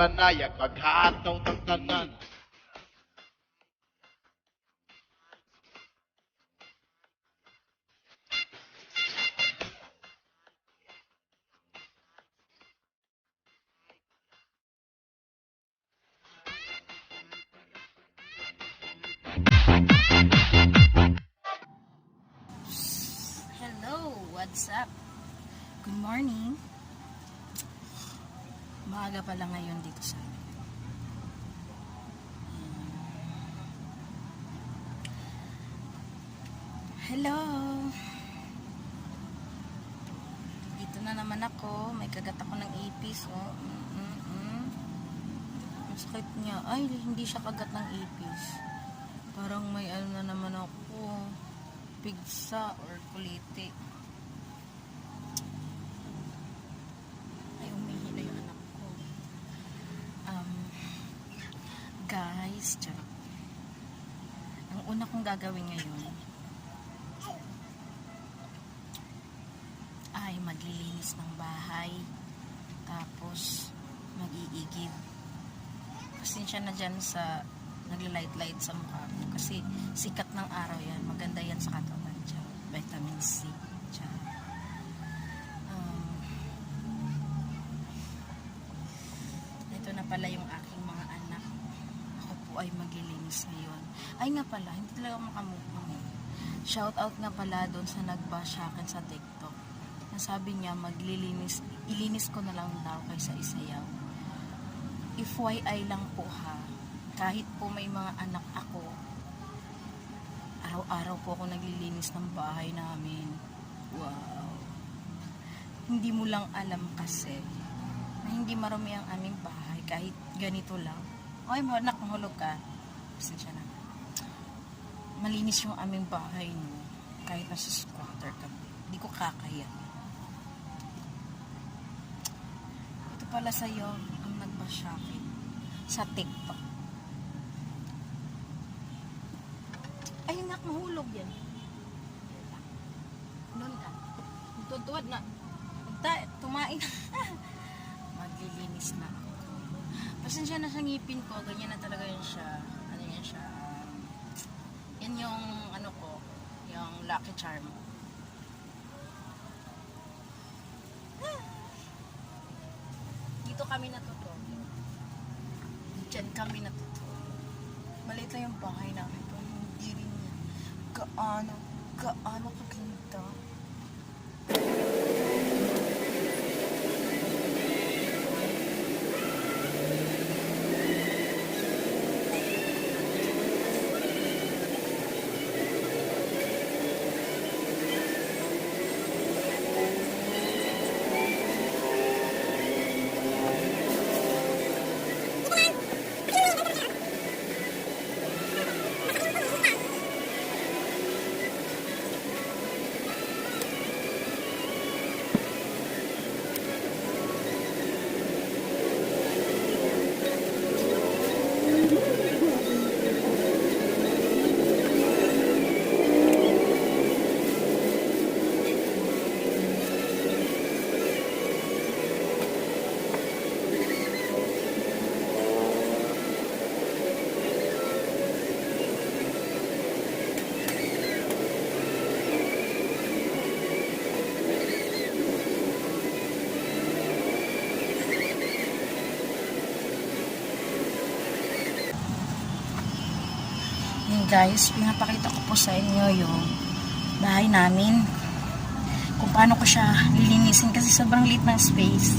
panayag paghataw ng tanan. Hello, what's up? Good morning. Maaga pala ngayon dito sa amin. Hello. Dito na naman ako. May kagat ako ng ipis. Oh. Ang sakit niya. Ay, hindi siya kagat ng ipis. Parang may ano na naman ako. Pigsa or kuliti. Ay, umihina yung anak ko. Guys, charot. Ang una kong gagawin ngayon ay maglilinis ng bahay. Tapos, mag-iigib. Pasensya na dyan sa naglilight-light sa mukha ko. Kasi sikat ng araw yan. Maganda yan sa katawan. Vitamin C. Ito na pala yung aking mga anak. Ako po ay maglilinis ngayon. Ay nga pala, hindi talaga makamukha. Shout out nga pala doon sa nag-bash sa akin sa TikTok. Nasabi niya maglilinis, ilinis ko na lang daw kaysa isayaw. FYI lang po ha, kahit po may mga anak ako, araw-araw po ako naglilinis ng bahay namin. Wow. Hindi mo lang alam kasi na hindi marami ang aming bahay kahit ganito lang. Ay mo anak, mahulog ka. Pasensya na. Malinis yung aming bahay no. Kahit nasa squatter kami. Hindi ko kakaya. Ito pala sa'yo ang nagbasyakit sa TikTok. Ay nak, mahulog yan. Doon ka. Tutuwad na. Tumain. Maglilinis na ako. Pasensya na sa ngipin ko. Ganyan na talaga yan siya. Ano yan siya? Yan yung ano ko. Yung Lucky Charm. Dito kami natuto. Diyan kami natuto. Maliit lang yung bahay namin. Pero hindi rin yan. Gaano kaganda. Guys, pinapakita ko po sa inyo yung bahay namin kung paano ko siya lilinisin kasi sobrang liit ng space,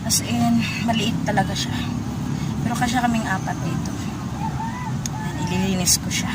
as in maliit talaga siya, pero kasya kaming apat dito. Ililinis ko siya.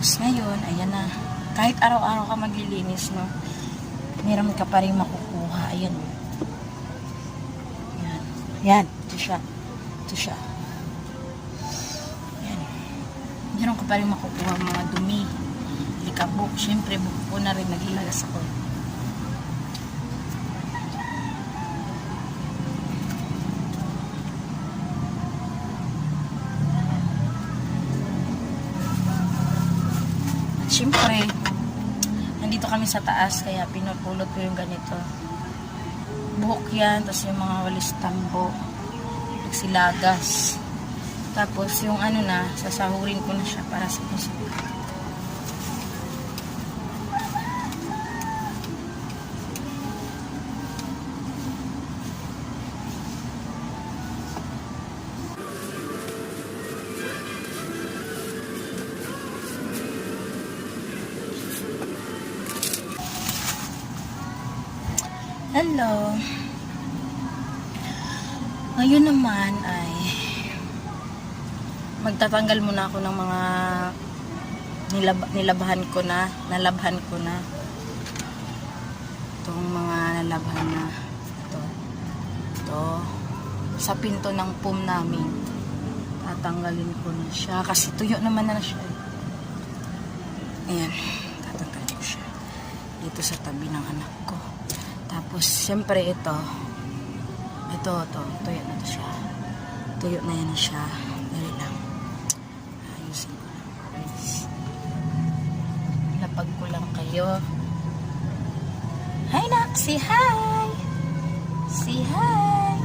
Tapos ngayon, ayan na. Kahit araw-araw ka maglilinis, no, meron ka pa rin makukuha. Ayan. Yan. Yan. Ito siya. Ito siya. Yan. Meron ka pa rin makukuha mga dumi. Likabok. Siyempre, buko ko na rin. Naghilagas ako. At siyempre, nandito kami sa taas, kaya pinupulot ko yung ganito. Buhok yan, tapos yung mga walis tambo, nagsilagas. Tapos yung ano na, sasahurin ko na siya para sa puso. Hello. Ngayon naman ay magtatanggal muna ako ng mga nalabhan ko na. Itong mga nalabhan na ito. Sa pinto ng PUM namin. Tatanggalin ko na siya kasi tuyo naman na siya. Ayan, tatanggalin ko siya. Dito sa tabi ng anak ko. Tapos, siyempre ito, tuyo na to siya. Tuyo na yan siya. Dali lang. Ayusin ko lang. Please. Lapag ko lang kayo. Hi, Nak! Say hi! Say hi!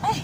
Ay!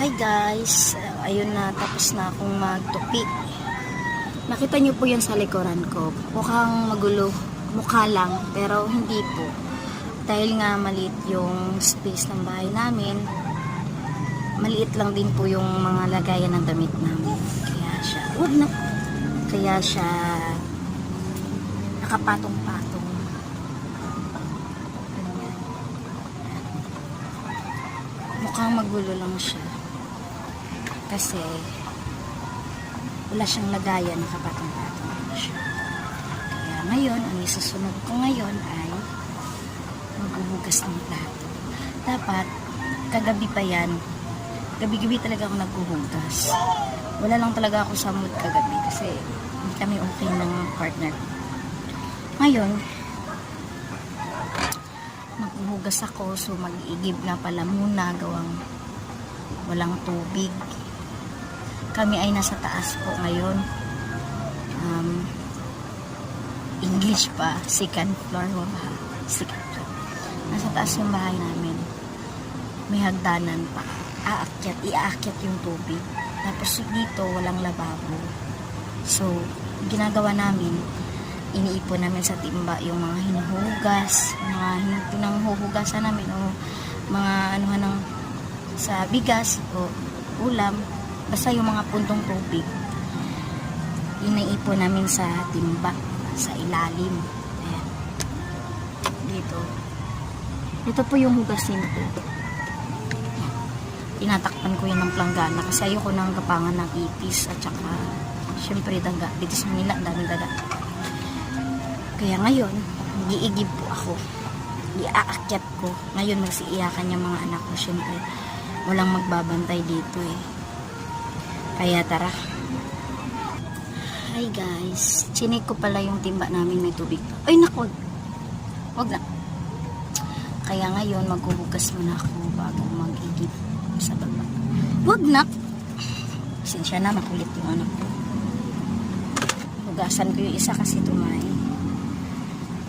Hi guys, ayun na, tapos na akong magtupi. Nakita niyo po yan sa likuran ko. Mukhang magulo, mukha lang, pero hindi po. Dahil nga maliit yung space ng bahay namin, maliit lang din po yung mga lagayan ng damit namin. Kaya siya nakapatong-patong. Mukhang magulo lang siya. Kasi wala siyang lagayan, nakapatong-patong lang siya. Kaya ngayon, ang isusunod ko ngayon ay maghuhugas ng plato. Dapat, kagabi pa yan, gabi-gabi talaga ako naghuhugas. Wala lang talaga ako sa mood kagabi kasi hindi kami okay ng partner. Ngayon, maghuhugas ako, so mag-iigib na pala muna, gawang walang tubig. Kami ay nasa taas po ngayon. English pa, second floor. Second floor. Nasa taas yung bahay namin. May hagdanan pa. Iaakyat yung tubig. Tapos dito, walang lababo. So, ginagawa namin, iniipon namin sa timba yung mga hinuhugas, mga pinanghuhugasan namin, o mga anuhan ng sa bigas o ulam, basta yung mga puntong tubig, iniipon namin sa timba, sa ilalim. Ayan. Dito po yung hugasin ko. Tinatakpan ko yun ng planggana kasi ayoko nang gapangan ng ipis at saka syempre daga. Dito sa Manila, ang daming daga. Kaya ngayon, giigib po ako. Iaakyat ko. Ngayon, magsiiyakan yung mga anak ko. Syempre, walang magbabantay dito eh. Kaya tara. Hi guys, chinik ko pala yung timba namin, may tubig. Ay naku, wag na. Kaya ngayon maghuhugas muna ako bago mag-igib sa baba. Wag na. Sinsya na, makulit yung anak ko. Hugasan ko yung isa kasi tumain.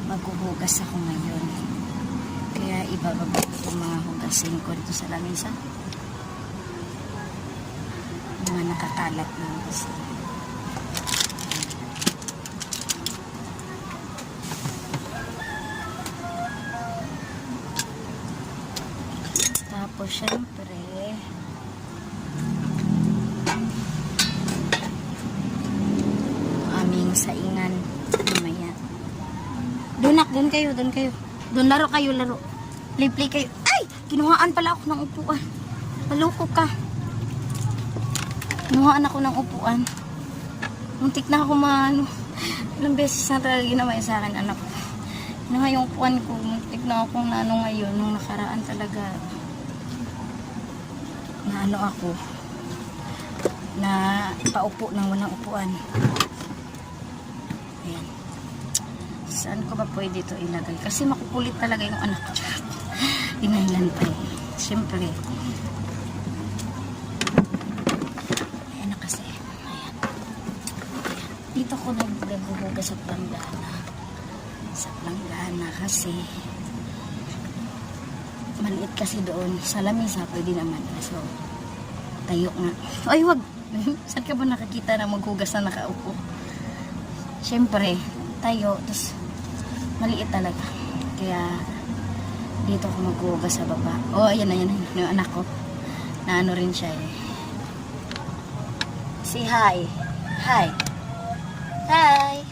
Maghuhugas ako ngayon. Kaya ibababa ko yung mga hugasin ko dito sa lamesa. Mga nakakalat na hugasin. Tapos syempre aming saingan mamaya. Doon kayo. Doon laro kayo. Play kayo. Ay! Kinuhaan pala ako ng upuan. Maloko ka. Kinuhaan ako ng upuan. Muntik na ako ilang beses na talaga ginawa sa akin, anak ko. Kinuha yung upuan ko. Muntik na akong ngayon. Nung nakaraan talaga. Ako. Na paupo ng walang upuan. Ayan. Saan ko ba pwede ito ilagay? Kasi makukulit talaga yung anak ko. Pinailan pa eh. Siyempre. Ayan na kasi. Ayan. Dito ko naghuhugas sa planggana. Sa planggana kasi maliit kasi doon. Sa lamesa pwede naman. So, tayo nga. Ay, wag! Saan ka ba nakakita na maghugas na nakaupo? Siyempre, tayo. Tapos, maliit talaga. Kaya, dito ako maghugas sa baba. Oh, ayan na. Yung anak ko. Na ano rin siya eh. Say hi. Hi. Hi.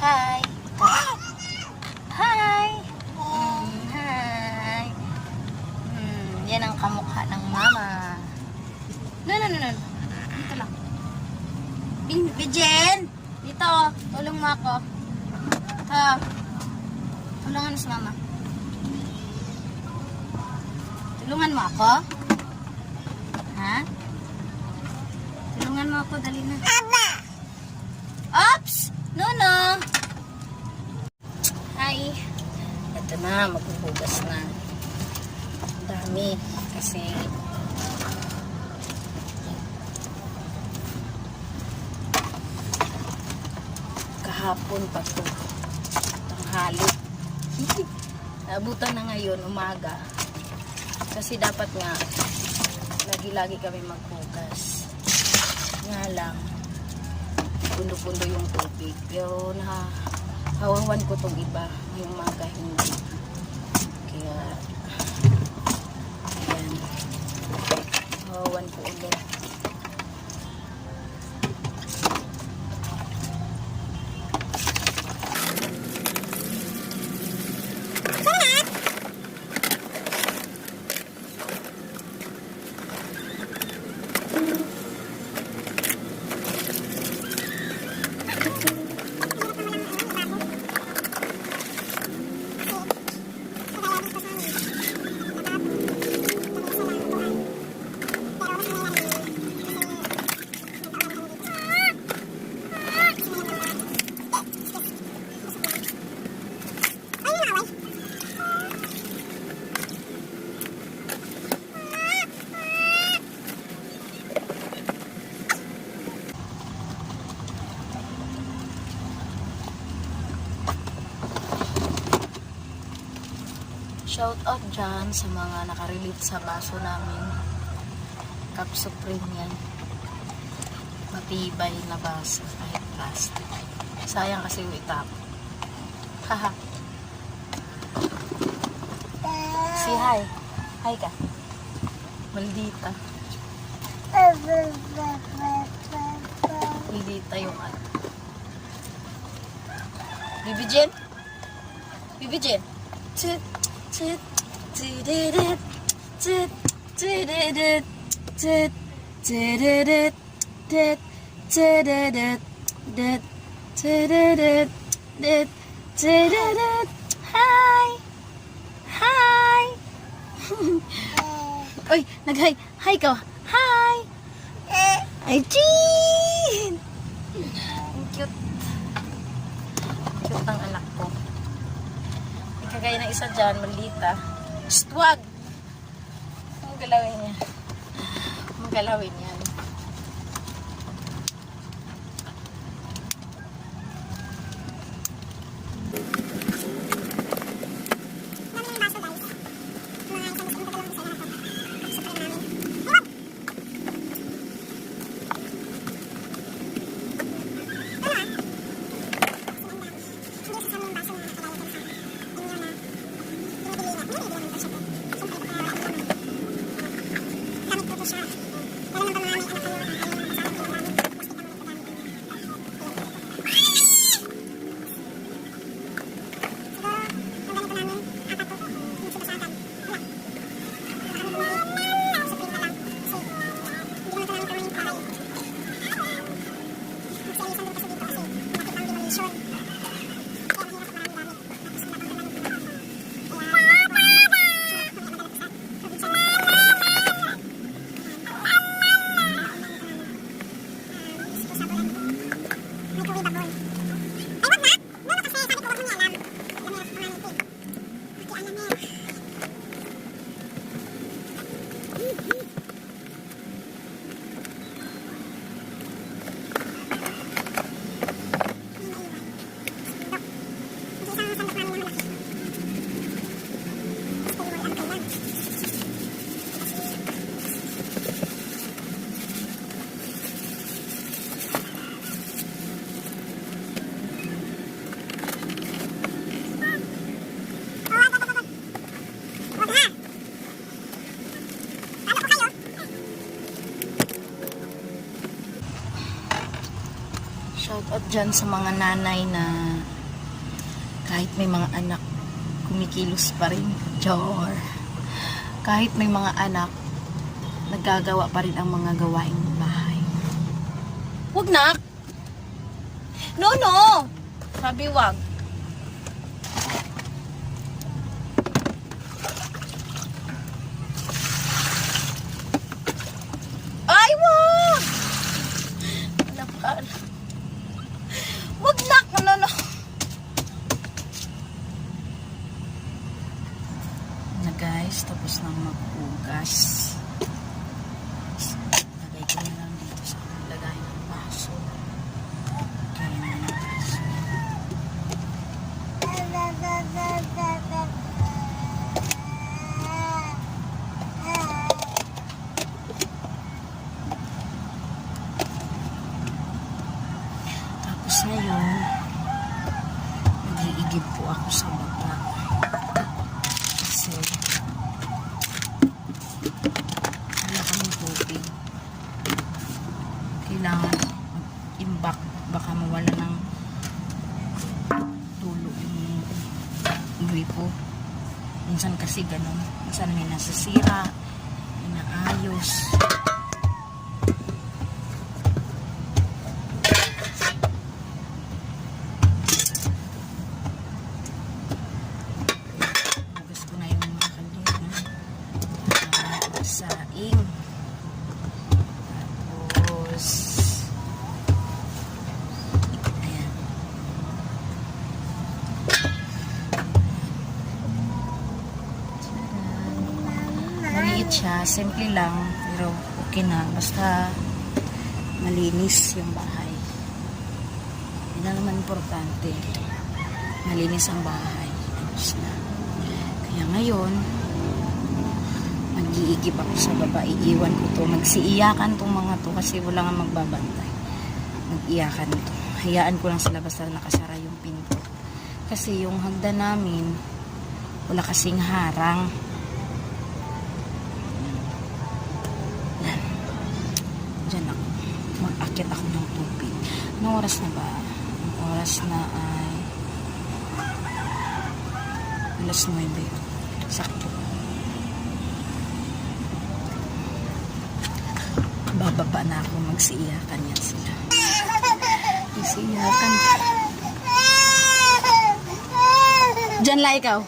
Hi. Hi. Hi. Yan ang kamukha ng mama. No. Dito lang. Bijen! Dito. Tulong mo ako. Tulungan mo si mama. Tulungan mo ako? Ha? Tulungan mo ako. Dali na. Oops! No. Hi. Ito na. Maghuhugas na. Dami. Kasi kahapon pa to. Tanghali. Nabutan na ngayon, umaga. Kasi dapat nga lagi-lagi kami maghugas. Nga lang pundo-pundo yung tubig. Pero hawawan ko tong iba. Ngayong umaga hindi. Kaya ayan. Hawawan ko ulit. Shout out dyan sa mga nakarelate sa baso namin. Cup Supreme yan. Matibay na baso kahit plastic. Sayang kasi yung itap. Haha. Say hi. Hi ka. Maldita. Maldita yung ano. Bibi Jen? Bibi Jen? Chit. Chit, chit, chit, chit, chit, chit, chit, chit, hi. Oy, nag-hi. Hi ka. Hi! Ay, Jean! Ang cute. Cute ang anak ko. Ikagaya ng isa dyan, malita. Shh, wag! Ang galawin niya. Ang galawin yan. Shout out dyan sa mga nanay na kahit may mga anak, kumikilos pa rin. Chor. Kahit may mga anak, nagagawa pa rin ang mga gawaing bahay. Wag na! No, no! Sabi wag. Ay, wag! Wag na! No, no. Na guys, tapos nang maghugas. Lagay ko na lang dito sa lagay ng baso. Kaya na ng baso. Tapos ngayon, nag-iigib po ako sa baba. Kasi, wala kaming tubig. Kailangan imbak, baka mawala ng tulo yung gripo. Minsan kasi ganun. Minsan may nasisira, may naayos. Hugas ko na yung mga kaldera. Saing. Tapos, ayan. Maliit siya, simple lang, pero okay na. Basta malinis yung bahay. Hindi na naman importante. Malinis ang bahay. Ayos na. Kaya ngayon, mag-iigib ako sa baba. Iiwan ko to. Magsiiyakan tong mga to kasi wala nga magbabantay. Mag-iyakan to. Hayaan ko lang sila basta nakasara yung pinto. Kasi yung hagdan namin, wala kasing harang. Yan. Diyan ako. Mag-akit ako ng tubig. Anong oras na ba? Ang oras na ay alas 9. Sakto. Bababa na ako. Magsiiyakan yan sila. Magsiiyakan. Diyan la ikaw.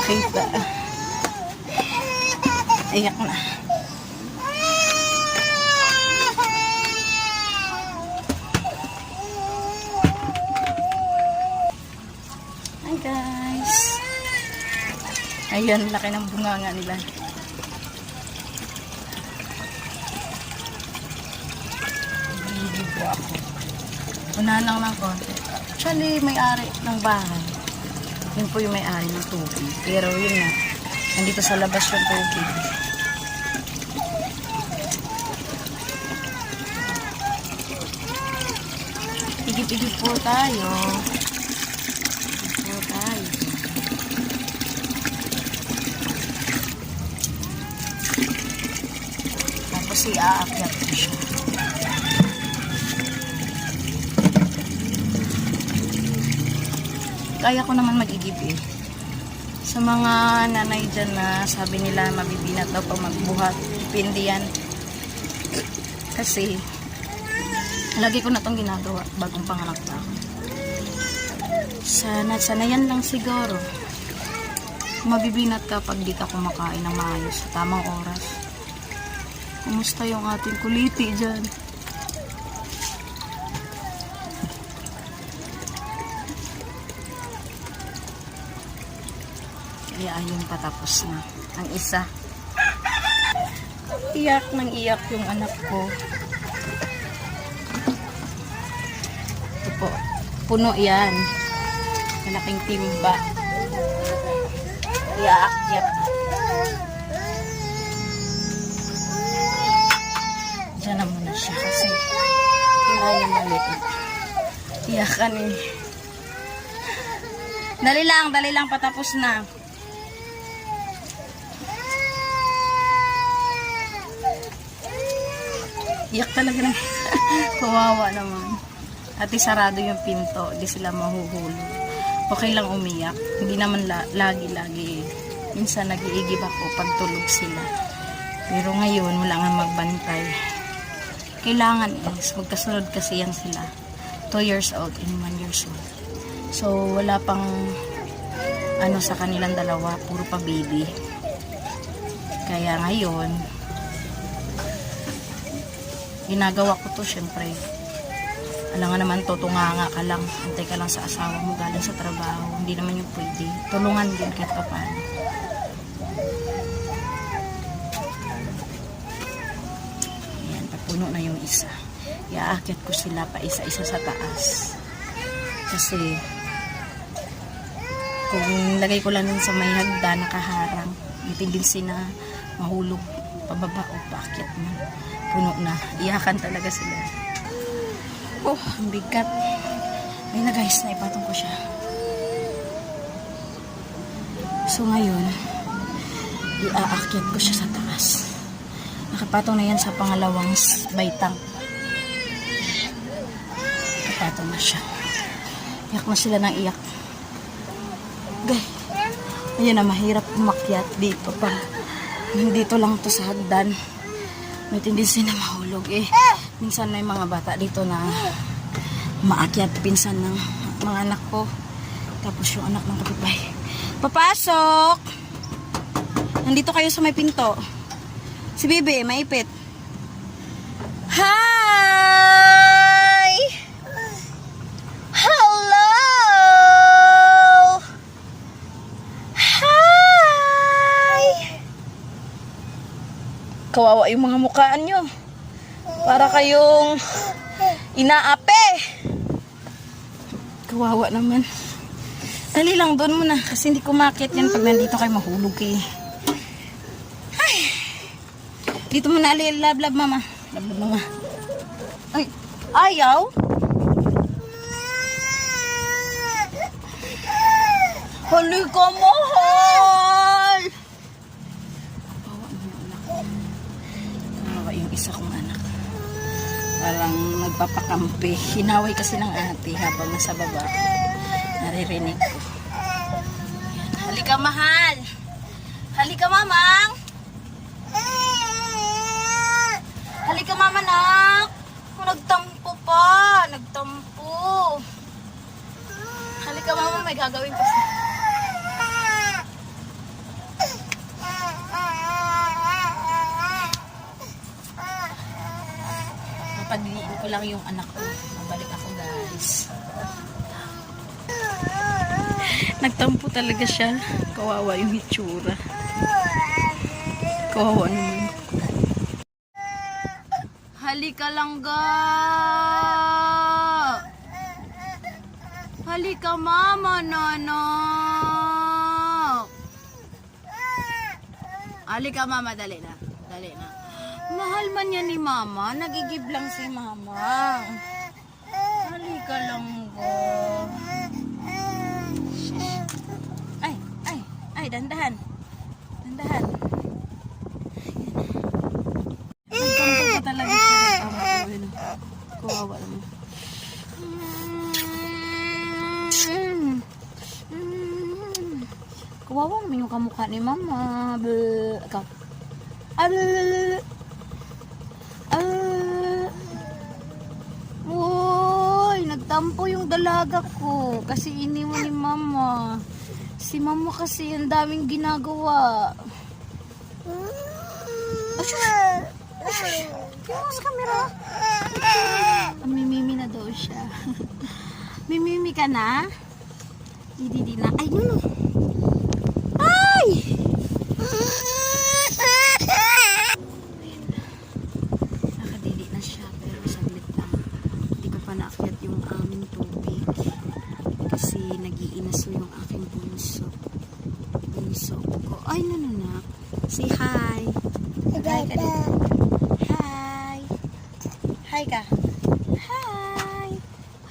makita. Iyak na. Hi guys. Ayan, laki ng bunganga nila. Bibigyo ako. Unahan lang ng konti. Actually, may-ari ng bahay. Yun po yung may-ari ng tubig. Pero yun nga, nandito sa labas yung tubig. Igip-igip po tayo. Igip po tayo. Tapos i-aakyat ko siya. Kaya ko naman mag-igib eh. Sa mga nanay dyan na sabi nila mabibinat daw pag magbuhat, dipindi yan. Kasi lagi ko na itong ginagawa bagong panganak pa ako. Sanayan lang siguro. Mabibinat ka pag di ka kumakain ng maayos sa tamang oras. Kumusta yung ating kuliti dyan? Kaya ayun, patapos na ang isa. Iyak nang iyak yung anak ko. Ito po, puno yan. Malaking timba. Iyak. Diyan na muna siya kasi kaya maliit. Iyakan eh. Dali lang, patapos na. Iyak talaga na. Kawawa naman. At sarado yung pinto. Di sila mahuhulog. Okay lang umiyak. Hindi naman lagi-lagi. Minsan nag-iigib ako pag tulog sila. Pero ngayon, wala nga magbantay. Kailangan magkasunod kasi yan sila. 2 years old and 1 years old. So, wala pang sa kanilang dalawa. Puro pa baby. Kaya ngayon, ginagawa ko to syempre. Alam nga naman, tutunganga ka lang. Antay ka lang sa asawa mo galing sa trabaho. Hindi naman yung pwede. Tulungan din kahit pa paano. Ayan, papuno na yung isa. Iaakit ko sila pa isa-isa sa taas. Kasi kung lagay ko lang din sa may hagda nakaharang, tendency na mahulog pababa o paakyat man. Puno na. Iyakan talaga sila. Oh, ang bigat. Ayun na guys, naipatong ko siya. So ngayon, iaakyat ko siya sa taas. Nakapatong na yan sa pangalawang baitang. Nakapatong na siya. Iyak na sila ng iyak. Okay. Ayun na, mahirap umakyat dito pag nandito lang to sa hagdan. May tendency na mahulog eh. Minsan may mga bata dito na maakyat, pinsan ng mga anak ko. Tapos yung anak ng kapitbahay. Papasok! Nandito kayo sa may pinto. Si Bibi, maipit. Hi! Hello! Kawawa yung mga mukhaan nyo. Para kayong inaape. Kawawa naman. Dali lang doon muna. Kasi hindi kumakit yan pag nandito kayo mahulog eh. Ay. Dito muna lablab mama. Lablab mama. Ay. Ayaw. Halika mahal. Yung isa kong anak parang nagpapakampi. Hinaway kasi ng ate habang nasa baba. Naririnig ko. Ayan. Halika mahal. Halika mamang. Halika mama nak. Nagtampo pa. Nagtampo. Halika mama, may gagawin pa siya. Kakadiliin ko lang yung anak ko. Mabalik ako, guys. Nagtampo talaga siya. Kawawa yung hitsura. Kawawa naman. Halika lang, ga! Halika, mama, nanak! Halika, mama, dali na. Dali na. Mahal man yan ni mama. Nagigib lang si mama. Halika lang, ga. Ay, dandahan. Dandahan. Nagtampo pa talaga siya. Kawawa naman. Kawawa naman yung kamukha ni mama. Ikaw. Uy, nagtampo yung dalaga ko. Kasi iniwan ni mama. Si mama kasi ang daming ginagawa. Yung camera. Mimimi na daw siya. Mimimi ka na? Hindi na. Ay, no. Ay! Nakadili na siya pero saglit lang. Hindi ko pa naakyat yung aming tubig. Kasi nag-iinaso yung aking bunso. Bunso ko. Ay, nanak. Say hi. Hi ka dito. Hi. Hi ka. Hi.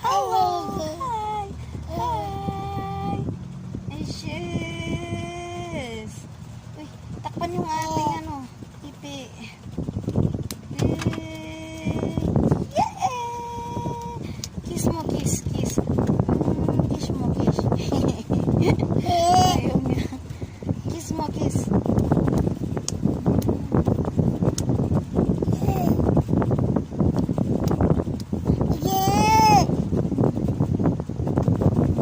Hello. Hi. Hi. Yes. Uy, takpan yung ating ano, pipi. Yeah. Kiss mo, kiss, kiss. Kiss mo, kiss. Ayaw niya. Kiss mo, kiss.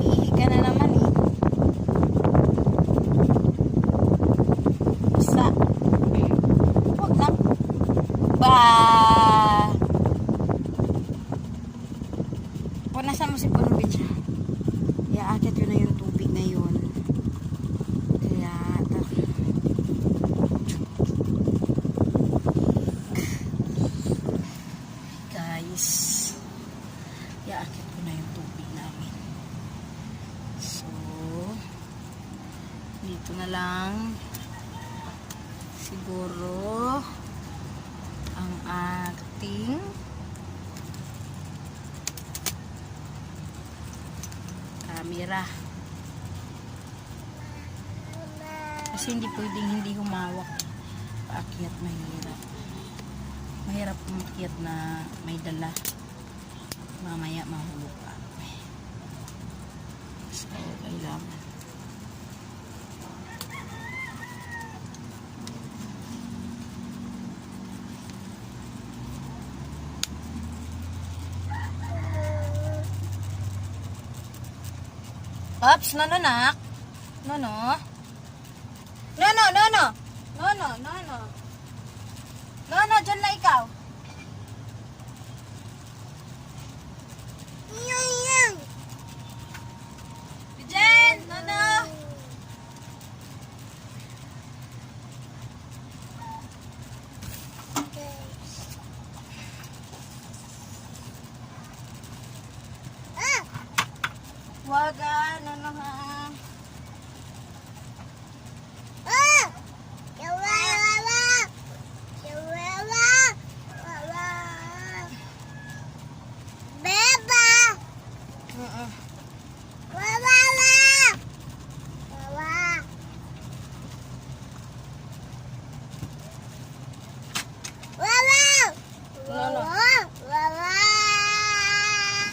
Ihi ka na naman eh. Isa. Huwag lang. Ba! Punasan mo si Punubin siya. Iaakit yun na yung tubig na yun. Kaya, guys, iaakit ko na yung tubig namin. So, dito na lang siguro ang ating camera. Kasi hindi pwedeng hindi humawak. Paakyat mahirap. Mahirap umakyat na may dala. Mamaya mahulog pa. So, kailangan. Ops, no, nak. No. No, dyan na ikaw. Jen, no. Wag ano ha.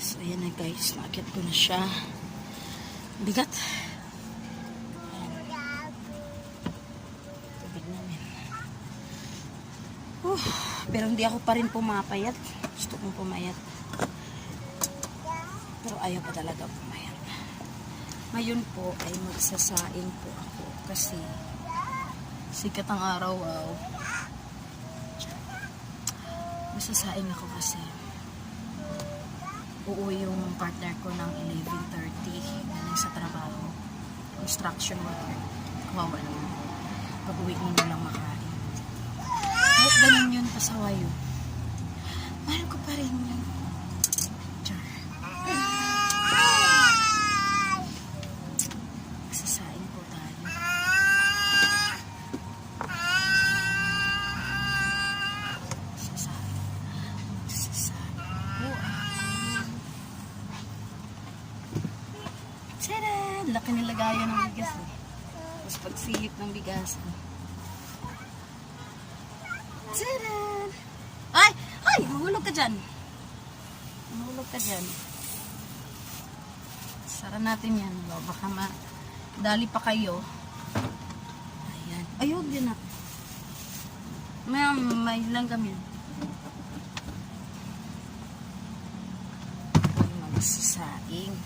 So ayan na guys, nakakit ko na siya. Bigat. Tubig namin. Pero hindi ako pa rin pumapayat. Gusto kong pumayat. Pero ayaw pa talaga pumayat. Ngayon po ay magsasaing po ako. Kasi sikat ang araw. Magsasaing ako kasi uuwi yung partner ko ng 11:30 galing sa trabaho. Construction worker. Kawawa naman. Pag-uwi nyo lang makain. Kahit ganun yun, pasaway yun. Mahal ko pa rin yun. Char. Sasain po tayo. Sasain. Sasain po ako. Tcharan! Laki nilagayan ng bigas eh. Tapos pagsihip ng bigas. Tcharan! Ay! Ay! Mahulog ka dyan. Mahulog ka dyan. Sara natin yan. Baka dali pa kayo. Ayan. Ay, huwag din na. May lang kami. Ay, magsasaing.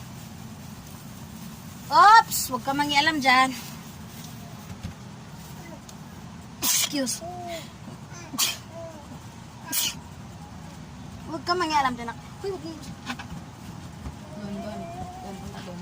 Oops! Huwag ka mangialam dyan. Excuse. Huwag ka mangialam dyan. Uy, huwag yun. Doon. Doon, punta doon.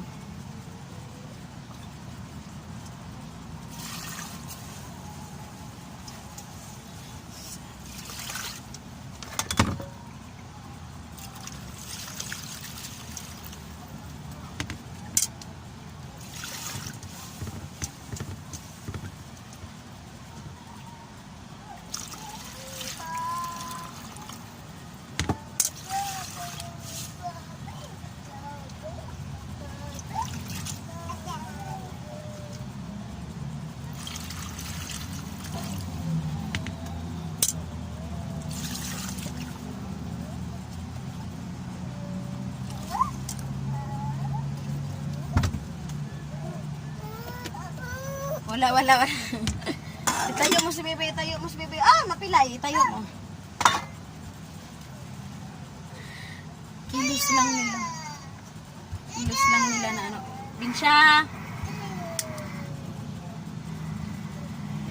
Wala. Itayo mo si Bebe, Ah, mapilay, itayo mo. Kilos lang nila na ano. Binsya!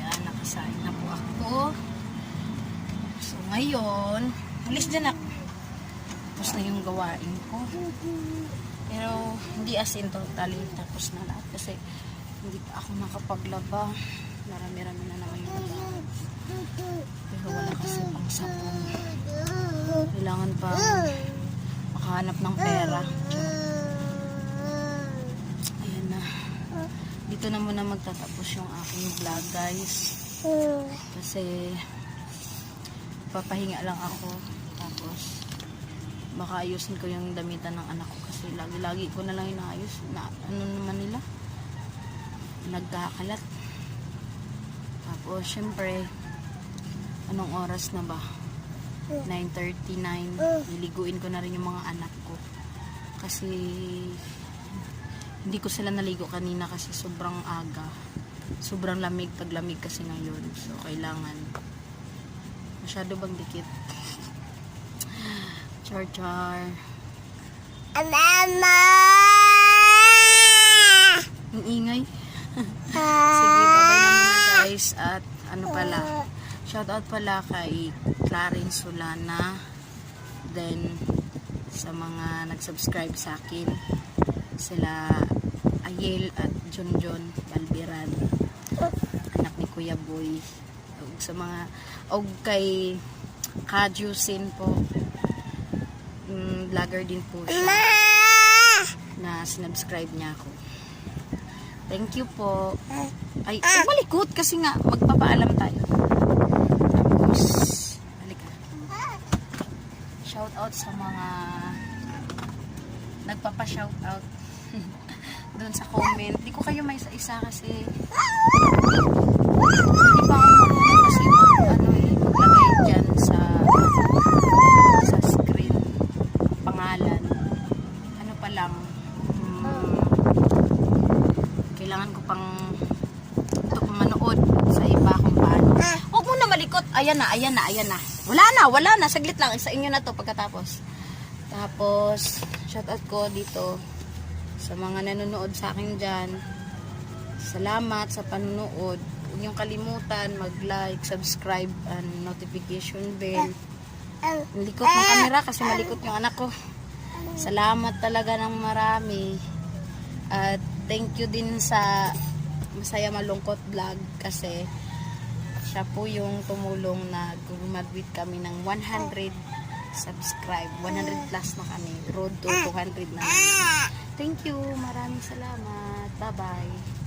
Yan, nakasain na po ako. So, ngayon, alis dyan ako. Tapos na yung gawain ko. Pero, hindi as in totally tapos na lahat. Kasi, hindi pa ako nakapaglaba. Marami-rami na naman yung laba. Pero wala kasi pang sapon. Kailangan pa makahanap ng pera. Ayan na. Dito na muna magtatapos yung aking vlog, guys. Kasi papahinga lang ako. Tapos baka ayusin ko yung damitan ng anak ko. Kasi lagi-lagi ko na lang inaayos. Ano naman nila? Nagkakalat. Tapos syempre anong oras na ba? 9:39. Niliguin ko na rin yung mga anak ko kasi hindi ko sila naligo kanina kasi sobrang aga, sobrang lamig, taglamig kasi ngayon, so kailangan masyado bang dikit. Char Mama! Ang ingay. Sige, bye-bye na muna guys. At ano pala, shoutout pala kay Clarence Solana, then sa mga nag-subscribe sa akin, sila Ayel at John Balbiran, anak ni Kuya Boy, sa mga kay Kajusin po, vlogger din po siya na sinubscribe niya ako. Thank you po. Ay, malikot kasi nga magpapaalam tayo. Tapos halika. Shout out sa mga nagpapa-shout out doon sa comment. Hindi ko kayo may isa-isa kasi hindi pa ako marunong kasi maglagay dyan sa screen pangalan. Ano pa lang, kailangan ko pang manood sa iba kung paano. Huwag mo na malikot. Ayan na. Wala na. Saglit lang. Sa inyo na to pagkatapos. Tapos, shoutout ko dito sa mga nanonood sa akin dyan. Salamat sa panonood. Huwag niyong kalimutan mag-like, subscribe, and notification bell. Malikot ng camera kasi malikot yung anak ko. Salamat talaga ng marami. At thank you din sa Masaya Malungkot Vlog kasi siya po yung tumulong na gumaduit kami ng 100 subscribe. 100 plus na kami. Road to 200 na. Thank you. Maraming salamat. Bye-bye.